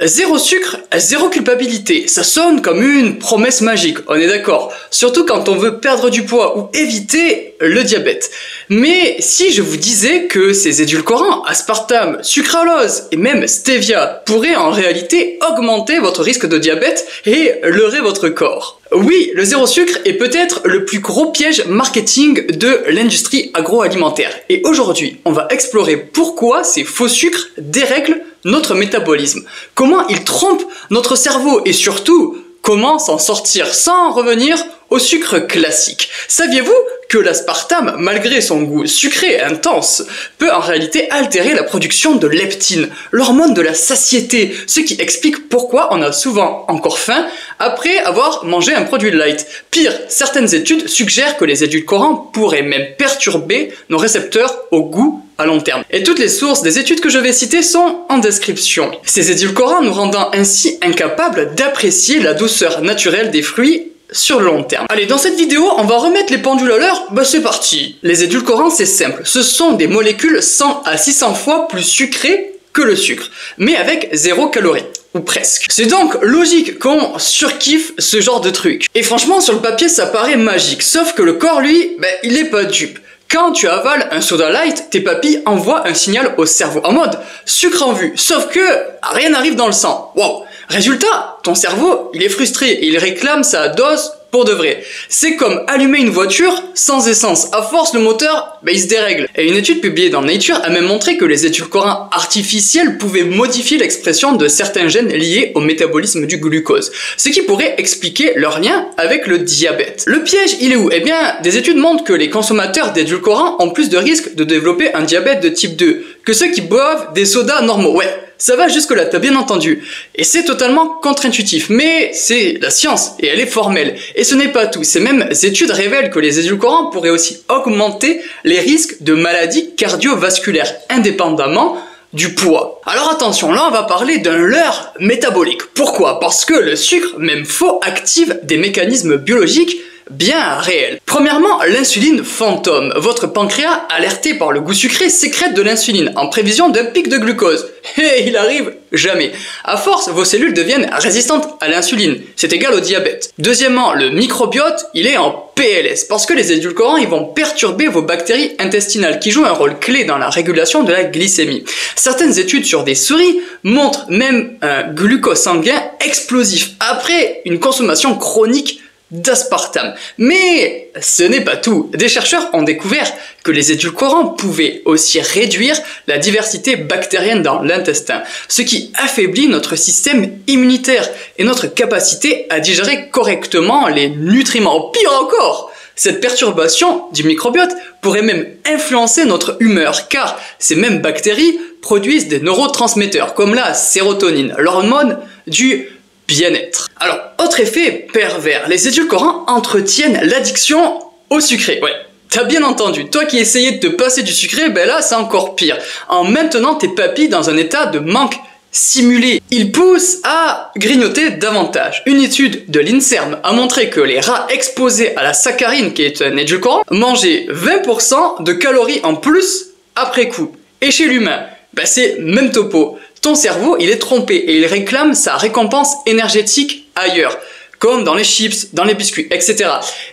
Zéro sucre, zéro culpabilité, ça sonne comme une promesse magique, on est d'accord. Surtout quand on veut perdre du poids ou éviter le diabète. Mais si je vous disais que ces édulcorants, aspartame, sucralose et même stevia pourraient en réalité augmenter votre risque de diabète et leurrer votre corps. Oui, le zéro sucre est peut-être le plus gros piège marketing de l'industrie agroalimentaire. Et aujourd'hui, on va explorer pourquoi ces faux sucres dérèglent notre métabolisme, comment ils trompent notre cerveau et surtout, comment s'en sortir sans revenir au sucre classique. Saviez-vous que l'aspartame, malgré son goût sucré intense, peut en réalité altérer la production de leptine, l'hormone de la satiété, ce qui explique pourquoi on a souvent encore faim après avoir mangé un produit light. Pire, certaines études suggèrent que les édulcorants pourraient même perturber nos récepteurs au goût à long terme. Et toutes les sources des études que je vais citer sont en description. Ces édulcorants nous rendant ainsi incapables d'apprécier la douceur naturelle des fruits sur le long terme. Allez, dans cette vidéo, on va remettre les pendules à l'heure, c'est parti. Les édulcorants, c'est simple, ce sont des molécules 100 à 600 fois plus sucrées que le sucre, mais avec 0 calories. Ou presque. C'est donc logique qu'on surkiffe ce genre de truc. Et franchement, sur le papier, ça paraît magique, sauf que le corps, lui, il est pas dupe. Quand tu avales un soda light, tes papilles envoient un signal au cerveau en mode sucre en vue, sauf que rien n'arrive dans le sang. Wow. Résultat, ton cerveau, il est frustré et il réclame sa dose pour de vrai. C'est comme allumer une voiture sans essence. À force, le moteur, il se dérègle. Et une étude publiée dans Nature a même montré que les édulcorants artificiels pouvaient modifier l'expression de certains gènes liés au métabolisme du glucose. Ce qui pourrait expliquer leur lien avec le diabète. Le piège, il est où? Eh bien, des études montrent que les consommateurs d'édulcorants ont plus de risques de développer un diabète de type 2 que ceux qui boivent des sodas normaux. Ouais. Ça va jusque-là, t'as bien entendu. Et c'est totalement contre-intuitif, mais c'est la science, et elle est formelle. Et ce n'est pas tout, ces mêmes études révèlent que les édulcorants pourraient aussi augmenter les risques de maladies cardiovasculaires, indépendamment du poids. Alors attention, là on va parler d'un leurre métabolique. Pourquoi? Parce que le sucre, même faux, active des mécanismes biologiques bien réel. Premièrement, l'insuline fantôme. Votre pancréas, alerté par le goût sucré, sécrète de l'insuline en prévision d'un pic de glucose. Et il arrive jamais. À force, vos cellules deviennent résistantes à l'insuline. C'est égal au diabète. Deuxièmement, le microbiote, il est en PLS parce que les édulcorants, ils vont perturber vos bactéries intestinales qui jouent un rôle clé dans la régulation de la glycémie. Certaines études sur des souris montrent même un glucose sanguin explosif après une consommation chronique d'aspartame. Mais ce n'est pas tout. Des chercheurs ont découvert que les édulcorants pouvaient aussi réduire la diversité bactérienne dans l'intestin, ce qui affaiblit notre système immunitaire et notre capacité à digérer correctement les nutriments. Pire encore, cette perturbation du microbiote pourrait même influencer notre humeur, car ces mêmes bactéries produisent des neurotransmetteurs comme la sérotonine, l'hormone du bien-être. Alors, autre effet pervers, les édulcorants entretiennent l'addiction au sucré. Ouais, t'as bien entendu, toi qui essayais de te passer du sucré, là c'est encore pire. En maintenant tes papilles dans un état de manque simulé, ils poussent à grignoter davantage. Une étude de l'INSERM a montré que les rats exposés à la saccharine, qui est un édulcorant, mangeaient 20% de calories en plus après coup. Et chez l'humain, c'est même topo. Ton cerveau, il est trompé et il réclame sa récompense énergétique ailleurs, comme dans les chips, dans les biscuits, etc.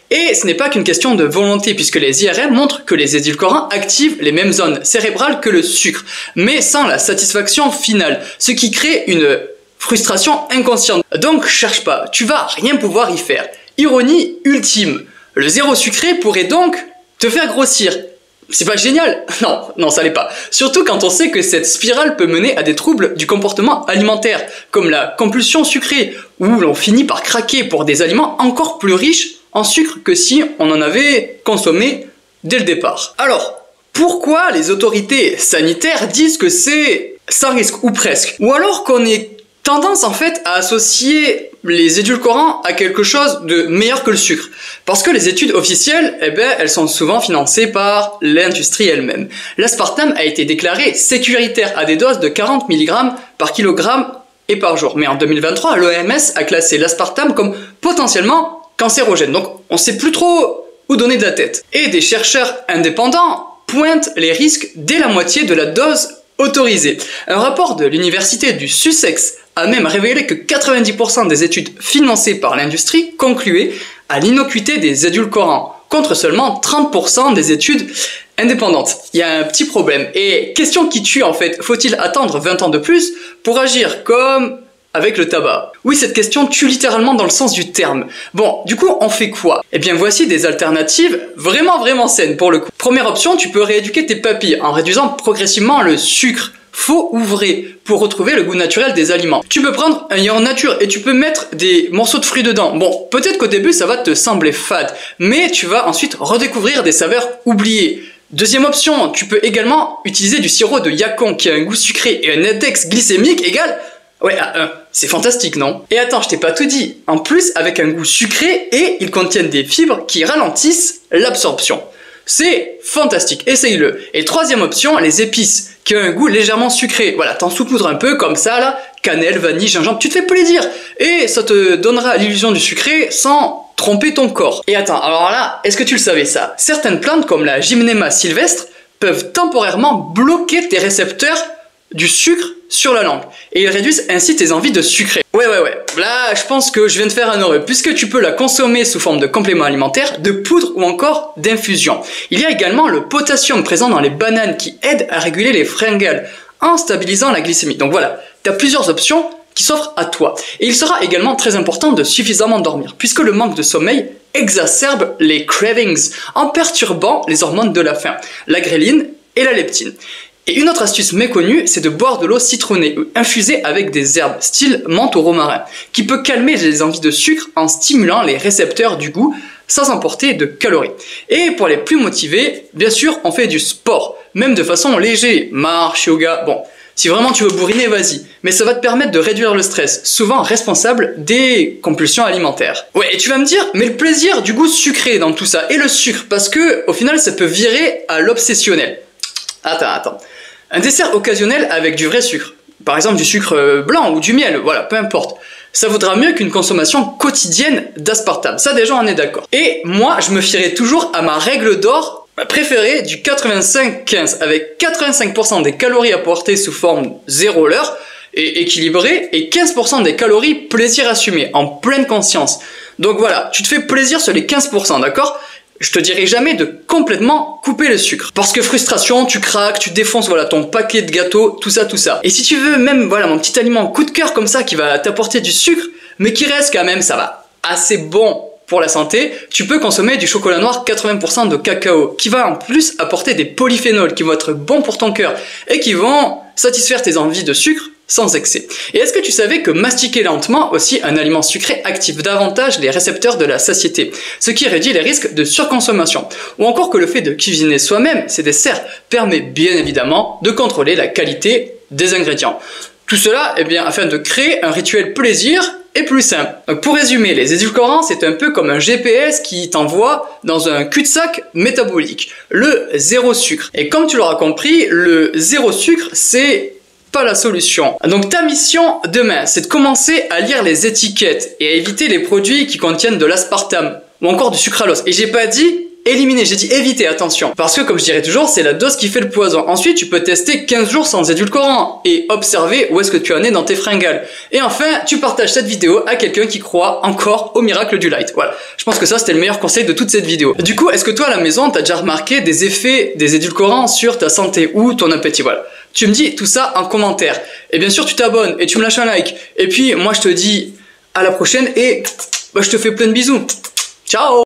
Et ce n'est pas qu'une question de volonté, puisque les IRM montrent que les édulcorants activent les mêmes zones cérébrales que le sucre, mais sans la satisfaction finale, ce qui crée une frustration inconsciente. Donc cherche pas, tu vas rien pouvoir y faire. Ironie ultime, le zéro sucré pourrait donc te faire grossir. C'est pas génial? Non, ça l'est pas. Surtout quand on sait que cette spirale peut mener à des troubles du comportement alimentaire, comme la compulsion sucrée, où l'on finit par craquer pour des aliments encore plus riches en sucre que si on en avait consommé dès le départ. Alors, pourquoi les autorités sanitaires disent que c'est sans risque, ou presque? Ou alors qu'on ait tendance en fait à associer les édulcorants à quelque chose de meilleur que le sucre. Parce que les études officielles, elles sont souvent financées par l'industrie elle-même. L'aspartame a été déclaré sécuritaire à des doses de 40 mg par kilogramme et par jour. Mais en 2023, l'OMS a classé l'aspartame comme potentiellement cancérogène. Donc on sait plus trop où donner de la tête. Et des chercheurs indépendants pointent les risques dès la moitié de la dose autorisée. Un rapport de l'université du Sussex a même révélé que 90% des études financées par l'industrie concluaient à l'innocuité des édulcorants, contre seulement 30% des études indépendantes. Il y a un petit problème. Et question qui tue en fait, faut-il attendre 20 ans de plus pour agir comme avec le tabac? Oui, cette question tue littéralement dans le sens du terme. Bon, du coup, on fait quoi? Eh bien, voici des alternatives vraiment saines pour le coup. Première option, tu peux rééduquer tes papilles en réduisant progressivement le sucre. Faux ou vrai, pour retrouver le goût naturel des aliments. Tu peux prendre un yaourt nature et tu peux mettre des morceaux de fruits dedans. Bon, peut-être qu'au début ça va te sembler fade, mais tu vas ensuite redécouvrir des saveurs oubliées. Deuxième option, tu peux également utiliser du sirop de yacon qui a un goût sucré et un index glycémique égal à 1. C'est fantastique, non? Et attends, je t'ai pas tout dit. En plus, avec un goût sucré et ils contiennent des fibres qui ralentissent l'absorption. C'est fantastique, essaye-le. Et troisième option, les épices, qui ont un goût légèrement sucré. Voilà, t'en saupoudres un peu comme ça là, cannelle, vanille, gingembre, tu te fais plaisir. Et ça te donnera l'illusion du sucré sans tromper ton corps. Et attends, alors là, est-ce que tu le savais ça? Certaines plantes comme la Gymnema sylvestre peuvent temporairement bloquer tes récepteurs du sucre sur la langue. Et ils réduisent ainsi tes envies de sucrer. Ouais. Là, je pense que je viens de faire un heureux, puisque tu peux la consommer sous forme de complément alimentaire, de poudre ou encore d'infusion. Il y a également le potassium présent dans les bananes qui aide à réguler les fringales en stabilisant la glycémie. Donc voilà, tu as plusieurs options qui s'offrent à toi. Et il sera également très important de suffisamment dormir, puisque le manque de sommeil exacerbe les cravings en perturbant les hormones de la faim, la gréline et la leptine. Et une autre astuce méconnue, c'est de boire de l'eau citronnée ou infusée avec des herbes, style menthe ou romarin, qui peut calmer les envies de sucre en stimulant les récepteurs du goût sans emporter de calories. Et pour les plus motivés, bien sûr, on fait du sport, même de façon légère, marche, yoga, bon. Si vraiment tu veux bourriner, vas-y. Mais ça va te permettre de réduire le stress, souvent responsable des compulsions alimentaires. Ouais, et tu vas me dire, mais le plaisir du goût sucré dans tout ça, et le sucre, parce que au final, ça peut virer à l'obsessionnel. Attends. Un dessert occasionnel avec du vrai sucre, par exemple du sucre blanc ou du miel, voilà, peu importe. Ça vaudra mieux qu'une consommation quotidienne d'aspartame. Ça déjà on est d'accord. Et moi, je me fierai toujours à ma règle d'or préférée du 85-15, avec 85% des calories apportées sous forme 0 l'heure et équilibrées, et 15% des calories plaisir assumé, en pleine conscience. Donc voilà, tu te fais plaisir sur les 15%, d'accord? Je te dirai jamais de complètement couper le sucre. Parce que frustration, tu craques, tu défonces voilà, ton paquet de gâteaux, tout ça. Et si tu veux même voilà, mon petit aliment coup de cœur comme ça qui va t'apporter du sucre, mais qui reste quand même, ça va, assez bon pour la santé, tu peux consommer du chocolat noir 80% de cacao, qui va en plus apporter des polyphénols qui vont être bons pour ton cœur et qui vont satisfaire tes envies de sucre sans excès. Et est-ce que tu savais que mastiquer lentement aussi un aliment sucré active davantage les récepteurs de la satiété, ce qui réduit les risques de surconsommation? Ou encore que le fait de cuisiner soi-même ses desserts permet bien évidemment de contrôler la qualité des ingrédients. Tout cela, eh bien, afin de créer un rituel plaisir et plus simple. Donc pour résumer, les édulcorants, c'est un peu comme un GPS qui t'envoie dans un cul-de-sac métabolique, le zéro sucre. Et comme tu l'auras compris, le zéro sucre, c'est pas la solution. Donc ta mission demain, c'est de commencer à lire les étiquettes et à éviter les produits qui contiennent de l'aspartame ou encore du sucralose. Et j'ai pas dit éliminer, j'ai dit éviter, attention. Parce que comme je dirais toujours, c'est la dose qui fait le poison. Ensuite, tu peux tester 15 jours sans édulcorant et observer où est-ce que tu en es dans tes fringales. Et enfin, tu partages cette vidéo à quelqu'un qui croit encore au miracle du light. Voilà. Je pense que ça, c'était le meilleur conseil de toute cette vidéo. Du coup, est-ce que toi, à la maison, t'as déjà remarqué des effets des édulcorants sur ta santé ou ton appétit? Voilà. Tu me dis tout ça en commentaire. Et bien sûr, tu t'abonnes et tu me lâches un like. Et puis, moi, je te dis à la prochaine et je te fais plein de bisous. Ciao!